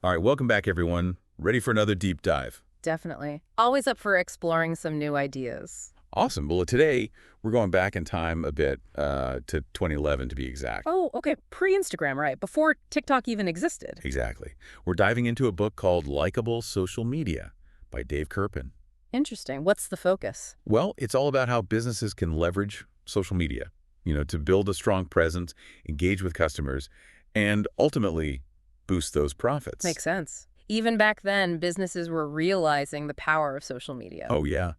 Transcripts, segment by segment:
All right, welcome back, everyone. Ready for another deep dive? Definitely. Always up for exploring some new ideas. Awesome. Well, today we're going back in time a bit to 2011 to be exact. Oh, okay. Pre-Instagram, right? Before TikTok even existed. Exactly. We're diving into a book called Likeable Social Media by Dave Kirpin. Interesting. What's the focus? Well, it's all about how businesses can leverage social media, to build a strong presence, engage with customers, and ultimately boost those profits. Makes sense. Even back then, businesses were realizing the power of social media. Oh, yeah.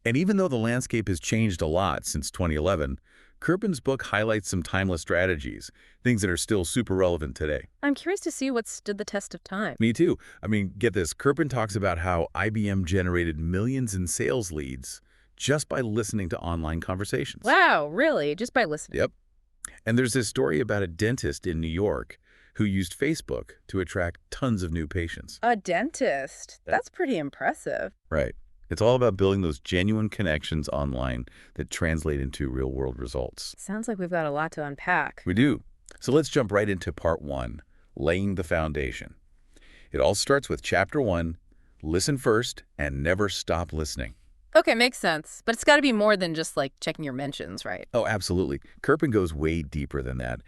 And even though the landscape has changed a lot since 2011, Kirpin's book highlights some timeless strategies, things that are still super relevant today. I'm curious to see what stood the test of time. Me too. I mean, get this. Kirpin talks about how IBM generated millions in sales leads just by listening to online conversations. Wow, really? Just by listening? Yep. And there's this story about a dentist in New York who used Facebook to attract tons of new patients. A dentist. Yeah. That's pretty impressive. Right. It's all about building those genuine connections online that translate into real-world results. Sounds like we've got a lot to unpack. We do. So let's jump right into part one, laying the foundation. It all starts with chapter one, listen first and never stop listening. Okay, makes sense. But it's got to be more than just like checking your mentions, right? Oh, absolutely. Kirpin goes way deeper than that.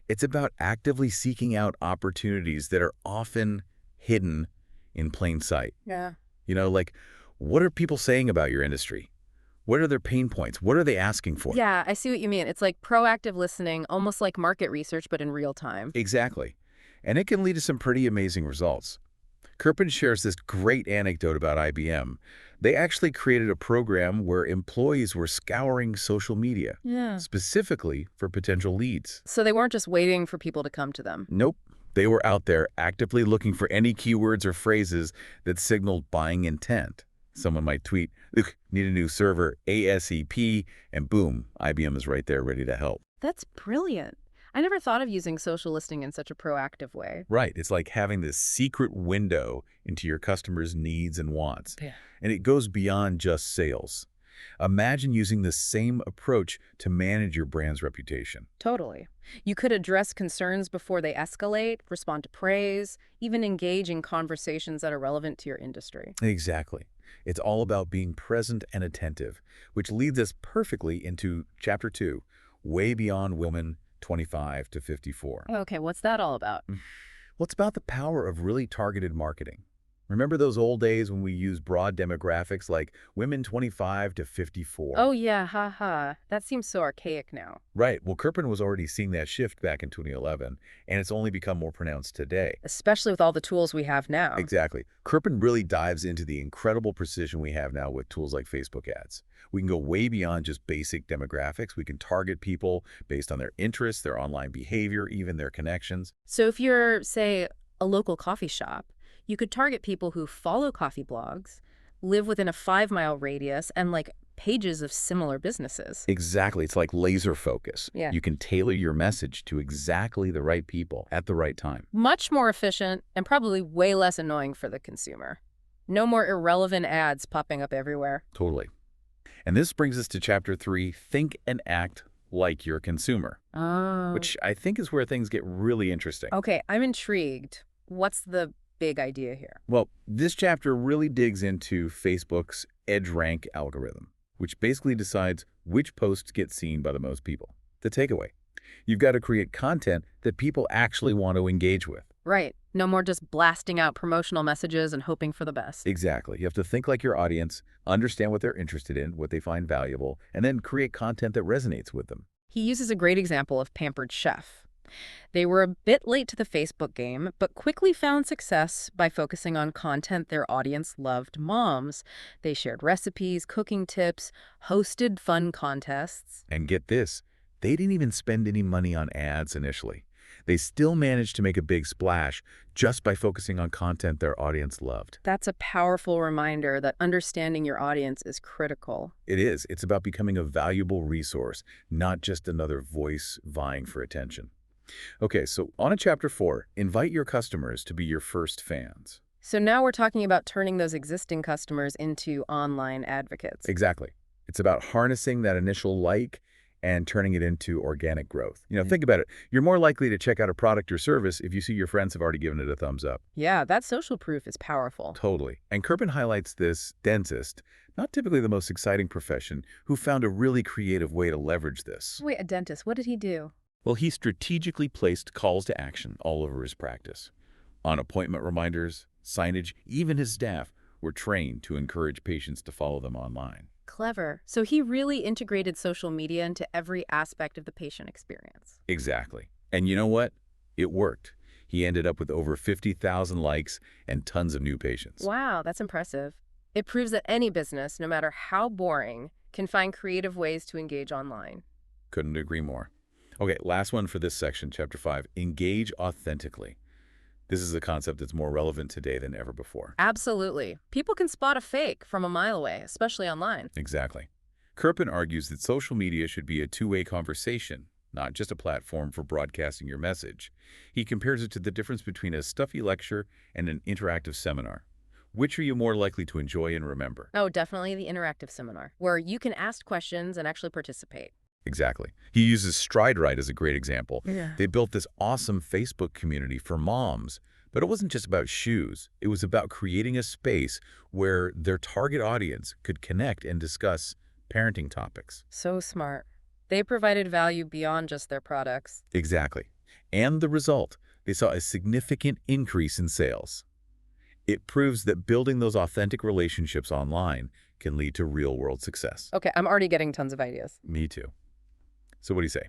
It's about actively seeking out opportunities that are often hidden in plain sight. Yeah. Like, what are people saying about your industry? What are their pain points? What are they asking for? Yeah, I see what you mean. It's like proactive listening, almost like market research, but in real time. Exactly. And it can lead to some pretty amazing results. Kirpin shares this great anecdote about IBM. They actually created a program where employees were scouring social media, Yeah. specifically for potential leads. So they weren't just waiting for people to come to them. Nope. They were out there actively looking for any keywords or phrases that signaled buying intent. Someone might tweet, "Look, need a new server, ASAP," and boom, IBM is right there ready to help. That's brilliant. I never thought of using social listening in such a proactive way. Right. It's like having this secret window into your customers' needs and wants. Yeah. And it goes beyond just sales. Imagine using the same approach to manage your brand's reputation. Totally. You could address concerns before they escalate, respond to praise, even engage in conversations that are relevant to your industry. Exactly. It's all about being present and attentive, which leads us perfectly into chapter 2, way beyond women 25 to 54. Okay, what's that all about? Well, it's about the power of really targeted marketing. Remember those old days when we used broad demographics like women 25 to 54? Oh yeah, haha. That seems so archaic now. Right. Well, Kirpin was already seeing that shift back in 2011, and it's only become more pronounced today. Especially with all the tools we have now. Exactly. Kirpin really dives into the incredible precision we have now with tools like Facebook ads. We can go way beyond just basic demographics. We can target people based on their interests, their online behavior, even their connections. So if you're, say, a local coffee shop, you could target people who follow coffee blogs, live within a 5-mile radius, and like pages of similar businesses. Exactly. It's like laser focus. Yeah. You can tailor your message to exactly the right people at the right time. Much more efficient and probably way less annoying for the consumer. No more irrelevant ads popping up everywhere. Totally. And this brings us to chapter 3, think and act like your consumer, Oh. which I think is where things get really interesting. Okay, I'm intrigued. What's the big idea here? Well, this chapter really digs into Facebook's EdgeRank algorithm, which basically decides which posts get seen by the most people. The takeaway: you've got to create content that people actually want to engage with. Right. No more just blasting out promotional messages and hoping for the best. Exactly. You have to think like your audience, understand what they're interested in, what they find valuable, and then create content that resonates with them. He uses a great example of Pampered Chef. They were a bit late to the Facebook game, but quickly found success by focusing on content their audience loved: moms. They shared recipes, cooking tips, hosted fun contests. And get this, they didn't even spend any money on ads initially. They still managed to make a big splash just by focusing on content their audience loved. That's a powerful reminder that understanding your audience is critical. It is. It's about becoming a valuable resource, not just another voice vying for attention. Okay, so on to chapter 4, invite your customers to be your first fans. So now we're talking about turning those existing customers into online advocates. Exactly. It's about harnessing that initial like and turning it into organic growth. Think about it. You're more likely to check out a product or service if you see your friends have already given it a thumbs up. Yeah, that social proof is powerful. Totally. And Kirpin highlights this dentist, not typically the most exciting profession, who found a really creative way to leverage this. Wait, a dentist, what did he do? Well, he strategically placed calls to action all over his practice. On appointment reminders, signage, even his staff were trained to encourage patients to follow them online. Clever. So he really integrated social media into every aspect of the patient experience. Exactly. And you know what? It worked. He ended up with over 50,000 likes and tons of new patients. Wow, that's impressive. It proves that any business, no matter how boring, can find creative ways to engage online. Couldn't agree more. Okay, last one for this section, Chapter 5, engage authentically. This is a concept that's more relevant today than ever before. Absolutely. People can spot a fake from a mile away, especially online. Exactly. Kirpin argues that social media should be a two-way conversation, not just a platform for broadcasting your message. He compares it to the difference between a stuffy lecture and an interactive seminar. Which are you more likely to enjoy and remember? Oh, definitely the interactive seminar, where you can ask questions and actually participate. Exactly. He uses StrideRite as a great example. Yeah. They built this awesome Facebook community for moms, but it wasn't just about shoes. It was about creating a space where their target audience could connect and discuss parenting topics. So smart. They provided value beyond just their products. Exactly. And the result, they saw a significant increase in sales. It proves that building those authentic relationships online can lead to real-world success. Okay, I'm already getting tons of ideas. Me too. So what do you say?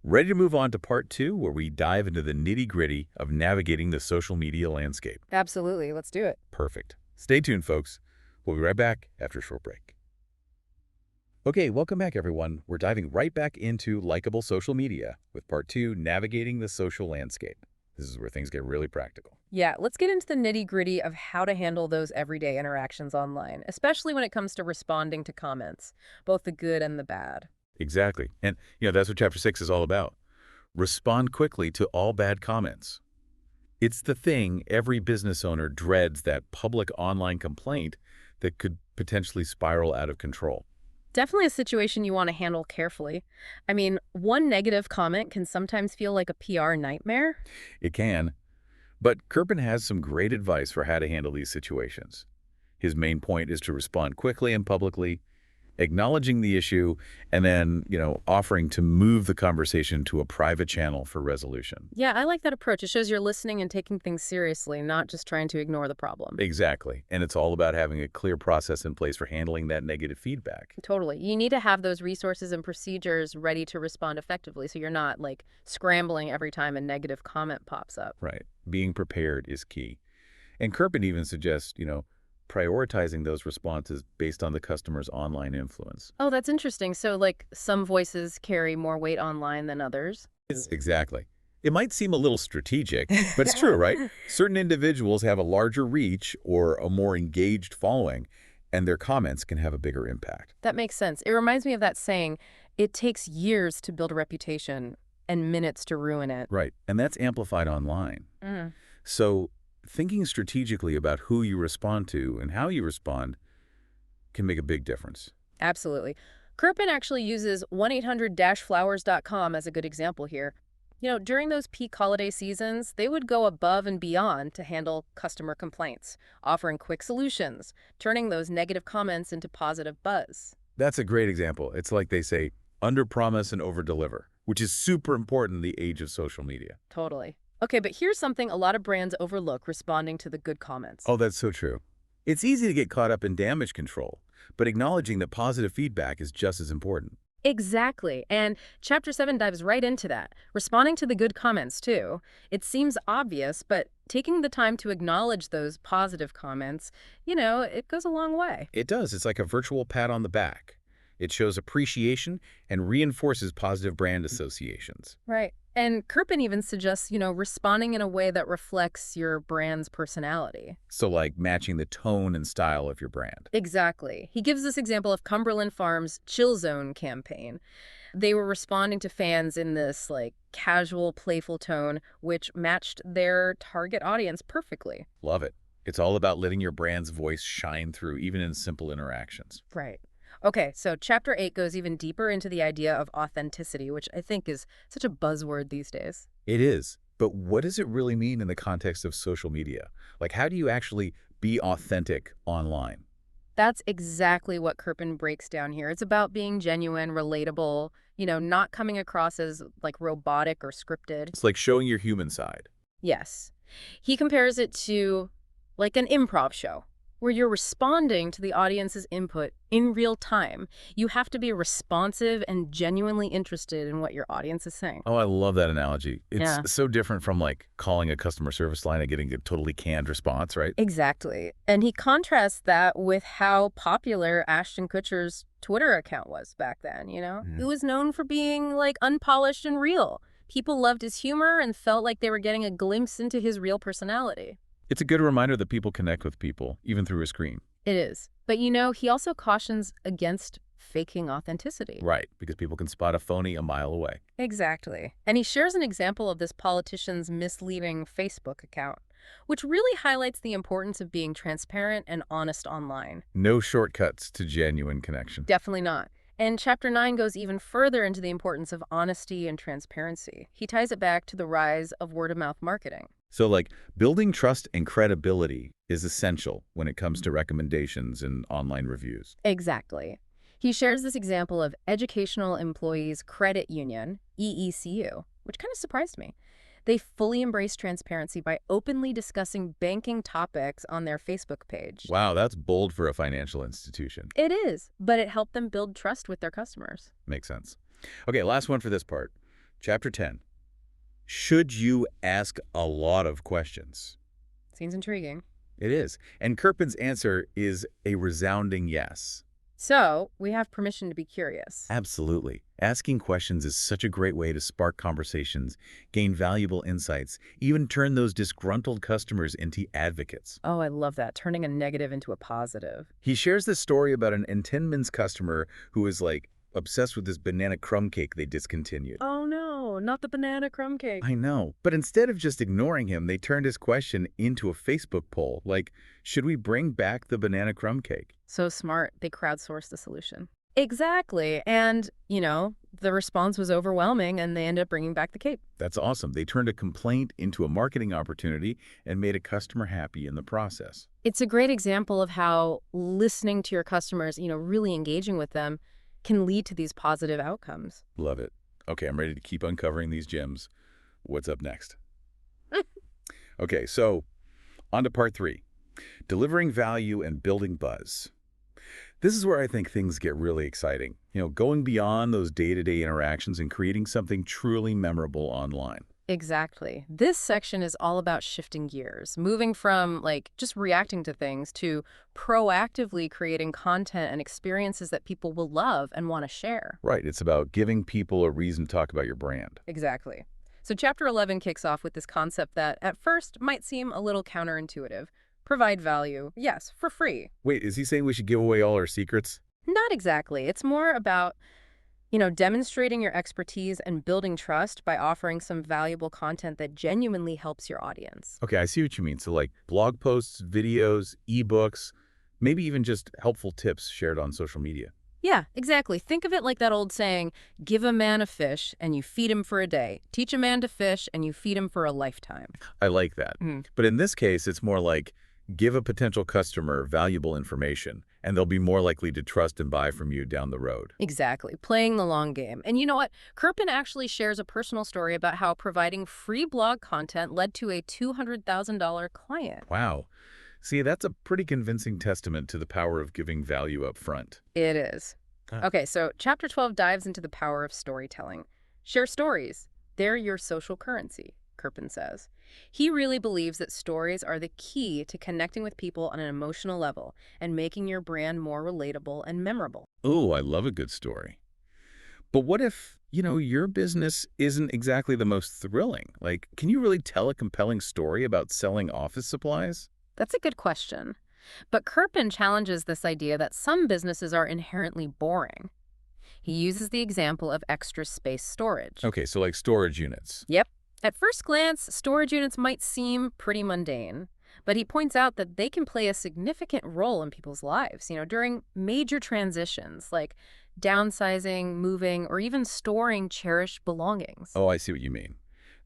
Ready to move on to part 2, where we dive into the nitty-gritty of navigating the social media landscape? Absolutely. Let's do it. Perfect. Stay tuned, folks. We'll be right back after a short break. Okay, welcome back, everyone. We're diving right back into Likeable social media with part 2, navigating the social landscape. This is where things get really practical. Yeah, let's get into the nitty-gritty of how to handle those everyday interactions online, especially when it comes to responding to comments, both the good and the bad. Exactly. And, that's what Chapter 6 is all about. Respond quickly to all bad comments. It's the thing every business owner dreads, that public online complaint that could potentially spiral out of control. Definitely a situation you want to handle carefully. I mean, one negative comment can sometimes feel like a PR nightmare. It can. But Kirpin has some great advice for how to handle these situations. His main point is to respond quickly and publicly, acknowledging the issue, and then, offering to move the conversation to a private channel for resolution. Yeah, I like that approach. It shows you're listening and taking things seriously, not just trying to ignore the problem. Exactly. And it's all about having a clear process in place for handling that negative feedback. Totally. You need to have those resources and procedures ready to respond effectively so you're not, like, scrambling every time a negative comment pops up. Right. Being prepared is key. And Kirpin even suggests, prioritizing those responses based on the customer's online influence. Oh, that's interesting. So, like, some voices carry more weight online than others? Exactly. It might seem a little strategic, but it's true, right? Certain individuals have a larger reach or a more engaged following, and their comments can have a bigger impact. That makes sense. It reminds me of that saying, it takes years to build a reputation and minutes to ruin it. Right. And that's amplified online. So thinking strategically about who you respond to and how you respond can make a big difference. Absolutely. Kirpin actually uses 1-800-flowers.com as a good example here. During those peak holiday seasons, they would go above and beyond to handle customer complaints, offering quick solutions, turning those negative comments into positive buzz. That's a great example. It's like they say, under-promise and over-deliver, which is super important in the age of social media. Totally. Okay, but here's something a lot of brands overlook responding to the good comments. Oh, that's so true. It's easy to get caught up in damage control, but acknowledging that positive feedback is just as important. Exactly. And Chapter 7 dives right into that, responding to the good comments, too. It seems obvious, but taking the time to acknowledge those positive comments, it goes a long way. It does. It's like a virtual pat on the back. It shows appreciation and reinforces positive brand associations. Right. And Kirpin even suggests, responding in a way that reflects your brand's personality. So like matching the tone and style of your brand. Exactly. He gives this example of Cumberland Farms' Chill Zone campaign. They were responding to fans in this, like, casual, playful tone, which matched their target audience perfectly. Love it. It's all about letting your brand's voice shine through, even in simple interactions. Right. Okay, so chapter 8 goes even deeper into the idea of authenticity, which I think is such a buzzword these days. It is. But what does it really mean in the context of social media? Like, how do you actually be authentic online? That's exactly what Kirpin breaks down here. It's about being genuine, relatable, not coming across as like robotic or scripted. It's like showing your human side. Yes. He compares it to like an improv show where you're responding to the audience's input in real time. You have to be responsive and genuinely interested in what your audience is saying. Oh, I love that analogy. It's Yeah. so different from like calling a customer service line and getting a totally canned response, right? Exactly. And he contrasts that with how popular Ashton Kutcher's Twitter account was back then. It Mhm. was known for being like unpolished and real. People loved his humor and felt like they were getting a glimpse into his real personality. It's a good reminder that people connect with people, even through a screen. It is. But he also cautions against faking authenticity. Right, because people can spot a phony a mile away. Exactly. And he shares an example of this politician's misleading Facebook account, which really highlights the importance of being transparent and honest online. No shortcuts to genuine connection. Definitely not. And chapter 9 goes even further into the importance of honesty and transparency. He ties it back to the rise of word of mouth marketing. So, like, building trust and credibility is essential when it comes to recommendations and online reviews. Exactly. He shares this example of Educational Employees Credit Union, EECU, which kind of surprised me. They fully embrace transparency by openly discussing banking topics on their Facebook page. Wow, that's bold for a financial institution. It is, but it helped them build trust with their customers. Makes sense. Okay, last one for this part. Chapter 10. Should you ask a lot of questions? Seems intriguing. It is. And Kirpin's answer is a resounding yes. So, we have permission to be curious. Absolutely. Asking questions is such a great way to spark conversations, gain valuable insights, even turn those disgruntled customers into advocates. Oh, I love that, turning a negative into a positive. He shares this story about an Entenmann's customer who is like obsessed with this banana crumb cake they discontinued. Oh no, not the banana crumb cake. I know. But instead of just ignoring him, they turned his question into a Facebook poll, like, should we bring back the banana crumb cake? So smart, they crowdsourced the solution. Exactly. And, the response was overwhelming and they ended up bringing back the cake. That's awesome. They turned a complaint into a marketing opportunity and made a customer happy in the process. It's a great example of how listening to your customers, really engaging with them can lead to these positive outcomes. Love it. Okay, I'm ready to keep uncovering these gems. What's up next? Okay, so on to part 3. Delivering value and building buzz. This is where I think things get really exciting. Going beyond those day-to-day interactions and creating something truly memorable online. Exactly. This section is all about shifting gears, moving from just reacting to things to proactively creating content and experiences that people will love and want to share. Right, it's about giving people a reason to talk about your brand. Exactly. So chapter 11 kicks off with this concept that at first might seem a little counterintuitive. Provide value, yes, for free. Wait, is he saying we should give away all our secrets? Not exactly. It's more about demonstrating your expertise and building trust by offering some valuable content that genuinely helps your audience. Okay, I see what you mean. So like blog posts, videos, ebooks, maybe even just helpful tips shared on social media. Yeah, exactly. Think of it like that old saying, give a man a fish and you feed him for a day. Teach a man to fish and you feed him for a lifetime. I like that. Mm. But in this case, it's more like give a potential customer valuable information, and they'll be more likely to trust and buy from you down the road. Exactly. Playing the long game. And you know what? Kirpin actually shares a personal story about how providing free blog content led to a $200,000 client. Wow. See, that's a pretty convincing testament to the power of giving value up front. It is. Ah. Okay, so chapter 12 dives into the power of storytelling. Share stories. They're your social currency, Kirpin says. He really believes that stories are the key to connecting with people on an emotional level and making your brand more relatable and memorable. Oh, I love a good story. But what if, your business isn't exactly the most thrilling? Like, can you really tell a compelling story about selling office supplies? That's a good question. But Kirpin challenges this idea that some businesses are inherently boring. He uses the example of extra space storage. Okay, so like storage units. Yep. At first glance, storage units might seem pretty mundane, But he points out that they can play a significant role in people's lives, during major transitions like downsizing, moving, or even storing cherished belongings. Oh, I see what you mean.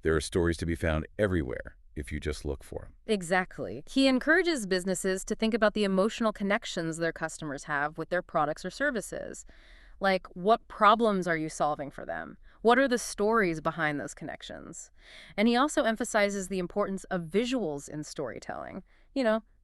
There are stories to be found everywhere if you just look for them. Exactly. He encourages businesses to think about the emotional connections their customers have with their products or services. Like, what problems are you solving for them? What are the stories behind those connections? And he also emphasizes the importance of visuals in storytelling.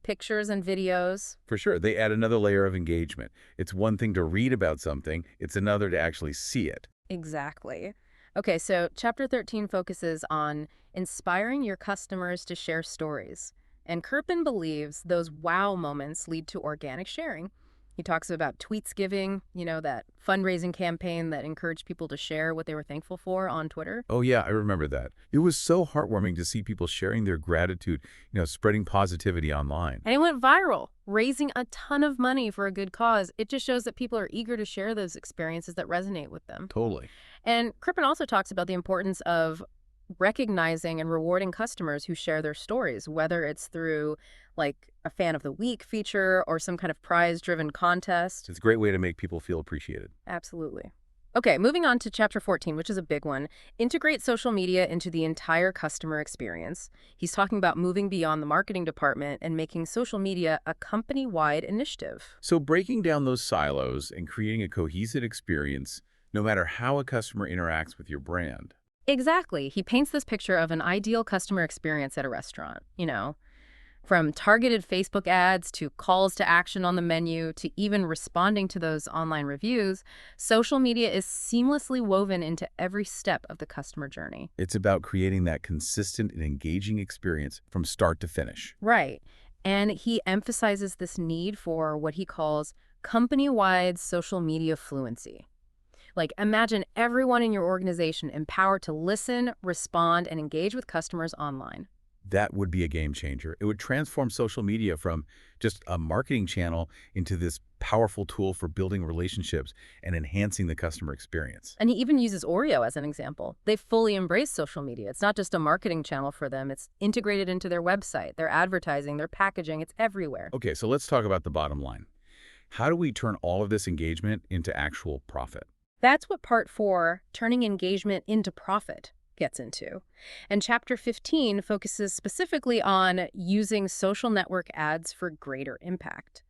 Pictures and videos. For sure, they add another layer of engagement. It's one thing to read about something, it's another to actually see it. Exactly. Okay, so chapter 13 focuses on inspiring your customers to share stories. And Kirpin believes those wow moments lead to organic sharing. He talks about tweets giving, that fundraising campaign that encouraged people to share what they were thankful for on Twitter. Oh yeah, I remember that. It was so heartwarming to see people sharing their gratitude, spreading positivity online. And it went viral, raising a ton of money for a good cause. It just shows that people are eager to share those experiences that resonate with them. Totally. And Crippen also talks about the importance of recognizing and rewarding customers who share their stories, whether it's through like a fan of the week feature or some kind of prize-driven contest. It's a great way to make people feel appreciated. Absolutely. Okay, moving on to chapter 14, which is a big one. Integrate social media into the entire customer experience. He's talking about moving beyond the marketing department and making social media a company-wide initiative. So breaking down those silos and creating a cohesive experience, no matter how a customer interacts with your brand. Exactly. He paints this picture of an ideal customer experience at a restaurant, from targeted Facebook ads to calls to action on the menu to even responding to those online reviews. Social media is seamlessly woven into every step of the customer journey. It's about creating that consistent and engaging experience from start to finish. Right. And he emphasizes this need for what he calls company-wide social media fluency. Like, imagine everyone in your organization empowered to listen, respond, and engage with customers online. That would be a game changer. It would transform social media from just a marketing channel into this powerful tool for building relationships and enhancing the customer experience. And he even uses Oreo as an example. They fully embrace social media. It's not just a marketing channel for them. It's integrated into their website, their advertising, their packaging. It's everywhere. Okay, so let's talk about the bottom line. How do we turn all of this engagement into actual profit? That's what part 4, turning engagement into profit, gets into. And chapter 15 focuses specifically on using social network ads for greater impact.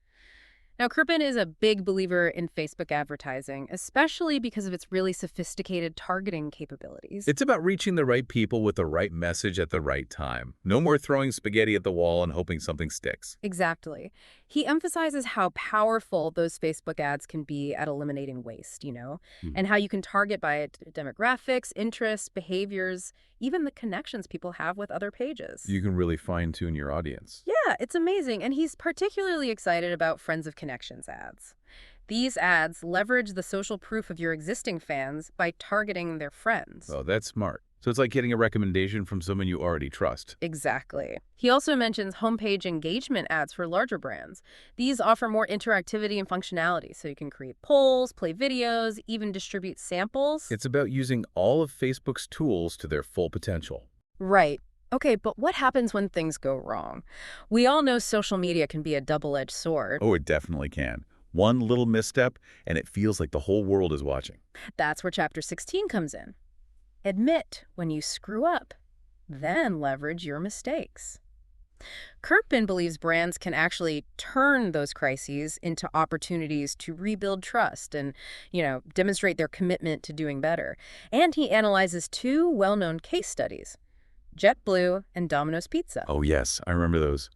Now, Kirpin is a big believer in Facebook advertising, especially because of its really sophisticated targeting capabilities. It's about reaching the right people with the right message at the right time. No more throwing spaghetti at the wall and hoping something sticks. Exactly. He emphasizes how powerful those Facebook ads can be at eliminating waste, and how you can target by demographics, interests, behaviors, even the connections people have with other pages. You can really fine-tune your audience. Yeah, it's amazing. And he's particularly excited about Friends of Connections ads. These ads leverage the social proof of your existing fans by targeting their friends. Oh, that's smart. So it's like getting a recommendation from someone you already trust. Exactly. He also mentions homepage engagement ads for larger brands. These offer more interactivity and functionality, so you can create polls, play videos, even distribute samples. It's about using all of Facebook's tools to their full potential. Right. Okay, but what happens when things go wrong? We all know social media can be a double-edged sword. Oh, it definitely can. One little misstep, and it feels like the whole world is watching. That's where chapter 16 comes in. Admit when you screw up, then leverage your mistakes. Kirpin believes brands can actually turn those crises into opportunities to rebuild trust and, demonstrate their commitment to doing better. And he analyzes 2 well-known case studies, JetBlue and Domino's Pizza. Oh, yes, I remember those.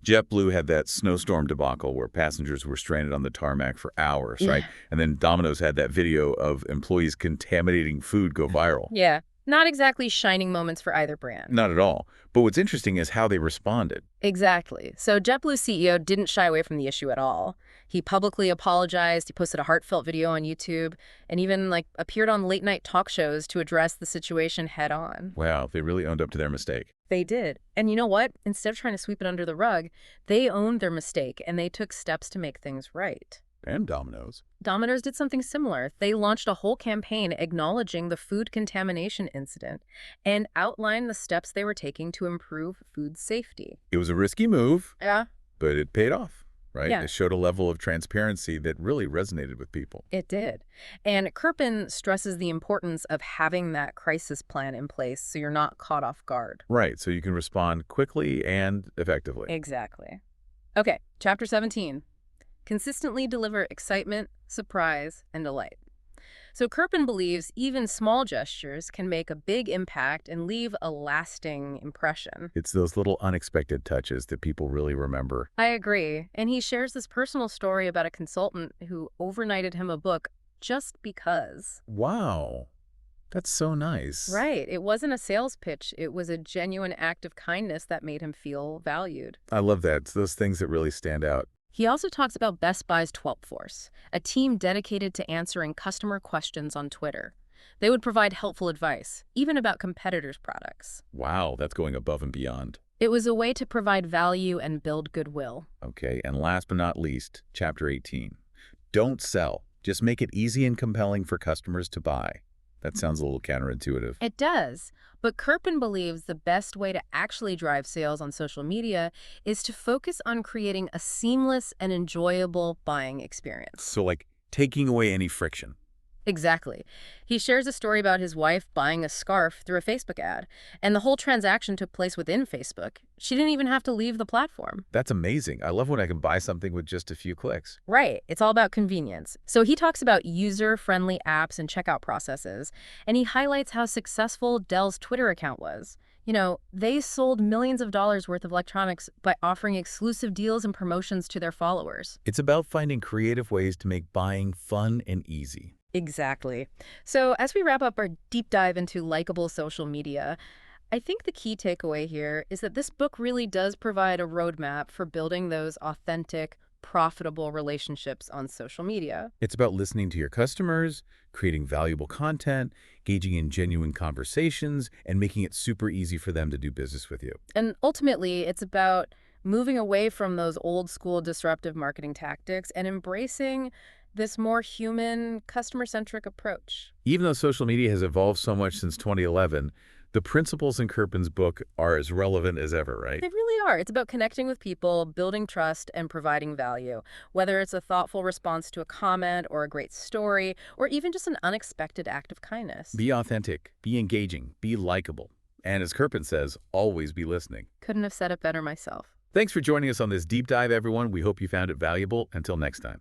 JetBlue had that snowstorm debacle where passengers were stranded on the tarmac for hours, right? And then Domino's had that video of employees contaminating food go viral. Yeah, not exactly shining moments for either brand. Not at all. But what's interesting is how they responded. Exactly. So JetBlue's CEO didn't shy away from the issue at all. He publicly apologized, he posted a heartfelt video on YouTube, and even appeared on late-night talk shows to address the situation head-on. Wow, they really owned up to their mistake. They did. And you know what? Instead of trying to sweep it under the rug, they owned their mistake, and they took steps to make things right. And Domino's. Domino's did something similar. They launched a whole campaign acknowledging the food contamination incident and outlined the steps they were taking to improve food safety. It was a risky move, Yeah, but it paid off, right? yeah, It showed a level of transparency that really resonated with people. it did. And Kirpin stresses the importance of having that crisis plan in place so you're not caught off guard. Right, so you can respond quickly and effectively. Exactly. Okay, chapter 17. Consistently deliver excitement, surprise, and delight. So Kirpin believes even small gestures can make a big impact and leave a lasting impression. It's those little unexpected touches that people really remember. I agree. And he shares this personal story about a consultant who overnighted him a book just because. Wow, that's so nice. Right. It wasn't a sales pitch. It was a genuine act of kindness that made him feel valued. I love that. It's those things that really stand out. He also talks about Best Buy's 12th Force, a team dedicated to answering customer questions on Twitter. They would provide helpful advice, even about competitors' products. Wow, that's going above and beyond. It was a way to provide value and build goodwill. Okay, and last but not least, Chapter 18. Don't sell. Just make it easy and compelling for customers to buy. That sounds a little counterintuitive. It does, but Kirpin believes the best way to actually drive sales on social media is to focus on creating a seamless and enjoyable buying experience. So, like, taking away any friction. Exactly. He shares a story about his wife buying a scarf through a Facebook ad, and the whole transaction took place within Facebook. She didn't even have to leave the platform. That's amazing. I love when I can buy something with just a few clicks. Right. It's all about convenience. So he talks about user-friendly apps and checkout processes, and he highlights how successful Dell's Twitter account was. You know, they sold millions of dollars worth of electronics by offering exclusive deals and promotions to their followers. It's about finding creative ways to make buying fun and easy. Exactly. So as we wrap up our deep dive into likable social media, I think the key takeaway here is that this book really does provide a roadmap for building those authentic, profitable relationships on social media. It's about listening to your customers, creating valuable content, engaging in genuine conversations, and making it super easy for them to do business with you. And ultimately, it's about moving away from those old school disruptive marketing tactics and embracing this more human, customer-centric approach. Even though social media has evolved so much since 2011, the principles in Kirpin's book are as relevant as ever, right? They really are. It's about connecting with people, building trust, and providing value. Whether it's a thoughtful response to a comment or a great story, or even just an unexpected act of kindness. Be authentic, be engaging, be likable. And as Kirpin says, always be listening. Couldn't have said it better myself. Thanks for joining us on this deep dive, everyone. We hope you found it valuable. Until next time.